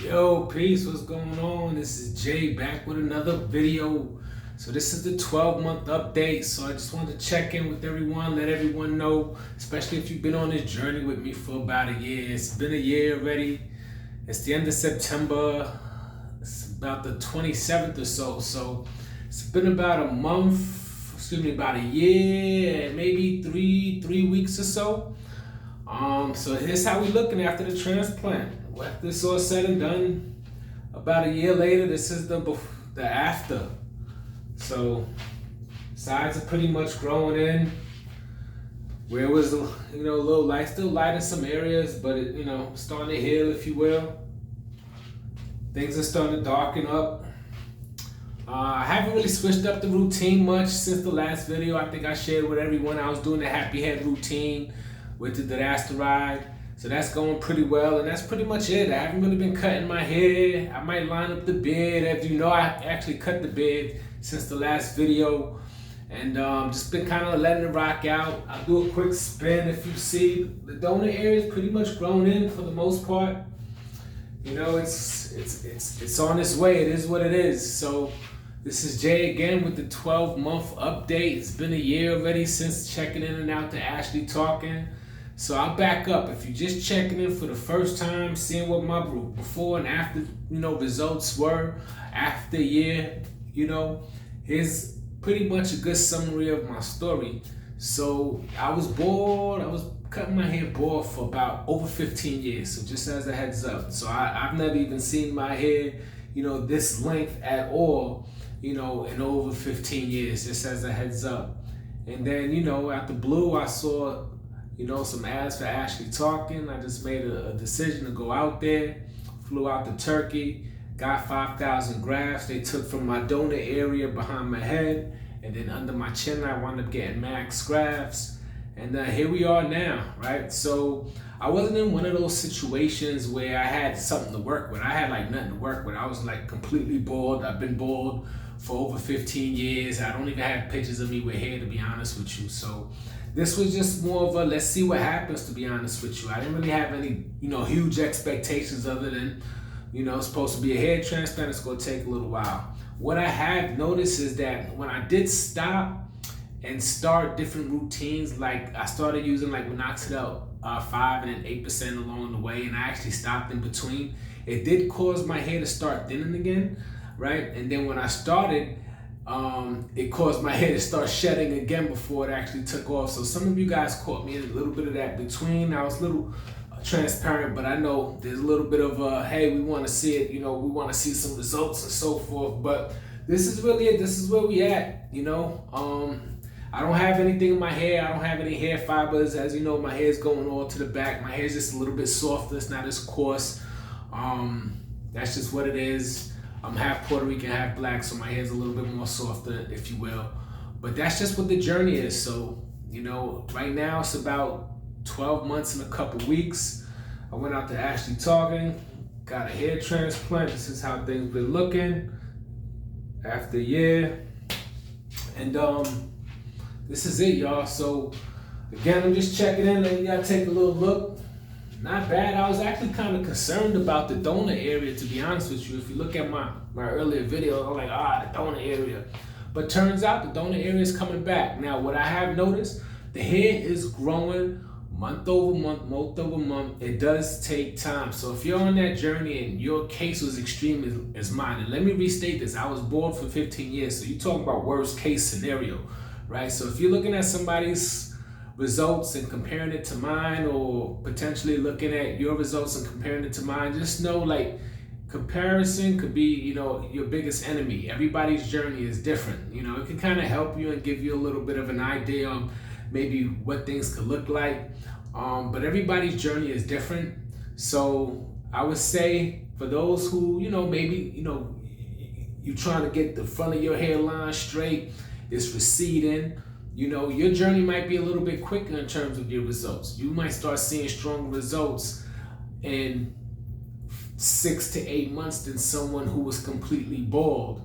Yo, peace, what's going on? This is Jay back with another video. So this is the 12-month update. So I just wanted to check in with everyone, let everyone know, especially if you've been on this journey with me for about a year. It's been a year already. It's the end of September. It's about the 27th or so. So it's been about a month, about a year, maybe three weeks or so. So here's how we looking after the transplant. After this all said and done, about a year later, this is the after. So sides are pretty much growing in. Where it was, a little light, still light in some areas, but it, starting to heal, if you will. Things are starting to darken up. I haven't really switched up the routine much since the last video. I think I shared with everyone I was doing the happy head routine with the ride. So that's going pretty well, and that's pretty much it. I haven't really been cutting my hair. I might line up the beard. As you know, I actually cut the beard since the last video, and just been kind of letting it rock out. I'll do a quick spin. If you see, the donor area is pretty much grown in for the most part. It's on its way. It is what it is. So this is Jay again with the 12-month update. It's been a year already since checking in and out to Asli Tarcan. So I'll back up. If you're just checking in for the first time, seeing what my before and after, results were after a year, here's pretty much a good summary of my story. So I was bored. I was cutting my hair bald for about over 15 years. So just as a heads up. So I've never even seen my hair, this length at all, in over 15 years, just as a heads up. And then, out the blue, I saw some ads for Asli Tarcan. I just made a decision to go out there, flew out to Turkey, got 5,000 grafts. They took from my donor area behind my head, and then under my chin, I wound up getting max grafts. And here we are now, right? So I wasn't in one of those situations where I had something to work with. I had like nothing to work with. I was like completely bald. I've been bald for over 15 years. I don't even have pictures of me with hair, to be honest with you. So this was just more of a let's see what happens, to be honest with you. I didn't really have any, huge expectations other than, it's supposed to be a hair transplant. It's going to take a little while. What I have noticed is that when I did stop and start different routines, like I started using like minoxidil 5 and then 8% along the way, and I actually stopped in between. It did cause my hair to start thinning again, right? And then when I started, it caused my hair to start shedding again before it actually took off. So some of you guys caught me in a little bit of that between. I was a little transparent, but I know there's a little bit of hey, we want to see it, we want to see some results and so forth. But this is really it. This is where we at, I don't have anything in my hair. I don't have any hair fibers. As you know, my hair is going all to the back. My hair is just a little bit softer. It's not as coarse. That's just what it is. I'm half Puerto Rican, half black, so my hair is a little bit more softer, if you will. But that's just what the journey is. So, right now it's about 12 months and a couple weeks. I went out to Asli Tarcan, got a hair transplant. This is how things been looking after a year. And this is it, y'all. So again, I'm just checking in, letting y'all take a little look. Not bad. I was actually kind of concerned about the donor area, to be honest with you. If you look at my earlier video, I'm like, the donor area. But turns out the donor area is coming back. Now, what I have noticed, the hair is growing month over month. It does take time. So if you're on that journey and your case was extreme as mine, and let me restate this, I was bald for 15 years. So you're talking about worst case scenario, right? So if you're looking at somebody's results and comparing it to mine, or potentially looking at your results and comparing it to mine, just know like comparison could be, your biggest enemy. Everybody's journey is different. It can kind of help you and give you a little bit of an idea on maybe what things could look like. But everybody's journey is different. So I would say for those who, maybe, you're trying to get the front of your hairline straight, it's receding. Your journey might be a little bit quicker in terms of your results. You might start seeing stronger results in 6 to 8 months than someone who was completely bald,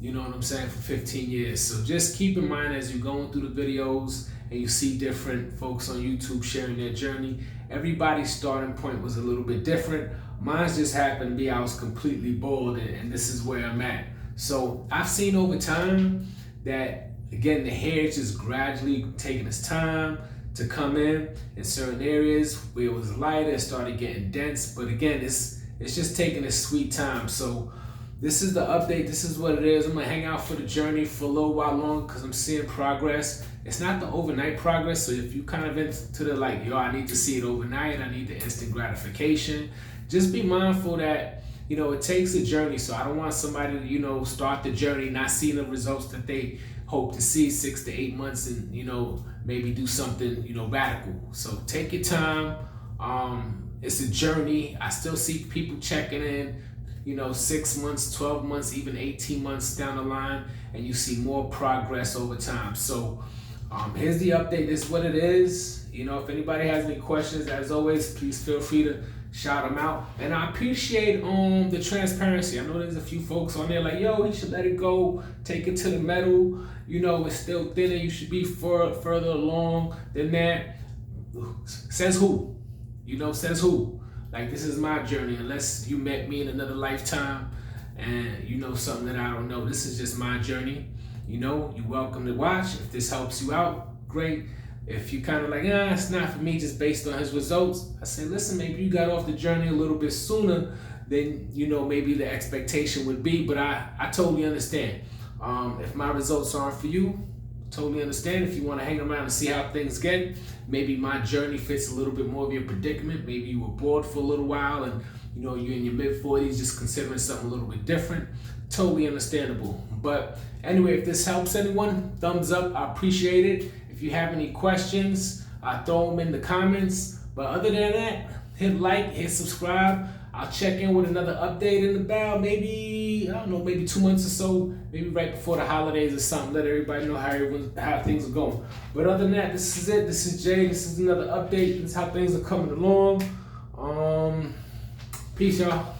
for 15 years. So just keep in mind as you're going through the videos and you see different folks on YouTube sharing their journey, everybody's starting point was a little bit different. Mine's just happened to be I was completely bald, and this is where I'm at. So I've seen over time that, again, the hair is just gradually taking its time to come in certain areas where it was lighter, it started getting dense. But again, it's just taking its sweet time. So this is the update. This is what it is. I'm gonna hang out for the journey for a little while longer because I'm seeing progress. It's not the overnight progress. So if you kind of into the like, yo, I need to see it overnight, I need the instant gratification, just be mindful that, you know, it takes a journey. So I don't want somebody to, you know, start the journey not seeing the results that they hope to see 6 to 8 months and, you know, maybe do something, you know, radical. So take your time. It's a journey. I still see people checking in, you know, 6 months, 12 months, even 18 months down the line, and you see more progress over time. So here's the update. This is what it is. You know, if anybody has any questions, as always, please feel free to shout them out. And I appreciate the transparency. I know there's a few folks on there like, yo, you should let it go, take it to the metal. You know, it's still thinner. You should be further along than that. Says who? You know, says who? Like, this is my journey. Unless you met me in another lifetime and you know something that I don't know. This is just my journey. You know, you're welcome to watch. If this helps you out, great. If you kind of like, it's not for me just based on his results, I say, listen, maybe you got off the journey a little bit sooner than, you know, maybe the expectation would be, but I totally understand. If my results aren't for you, totally understand. If you want to hang around and see how things get, maybe my journey fits a little bit more of your predicament. Maybe you were bored for a little while and, you know, you're in your mid-40s just considering something a little bit different. Totally understandable. But anyway, if this helps anyone, thumbs up. I appreciate it. If you have any questions, throw them in the comments. But other than that, hit like, hit subscribe. I'll check in with another update in about maybe, I don't know, maybe 2 months or so, maybe right before the holidays or something. Let everybody know how things are going. But other than that, this is it. This is Jay. This is another update. This is how things are coming along. Peace, y'all.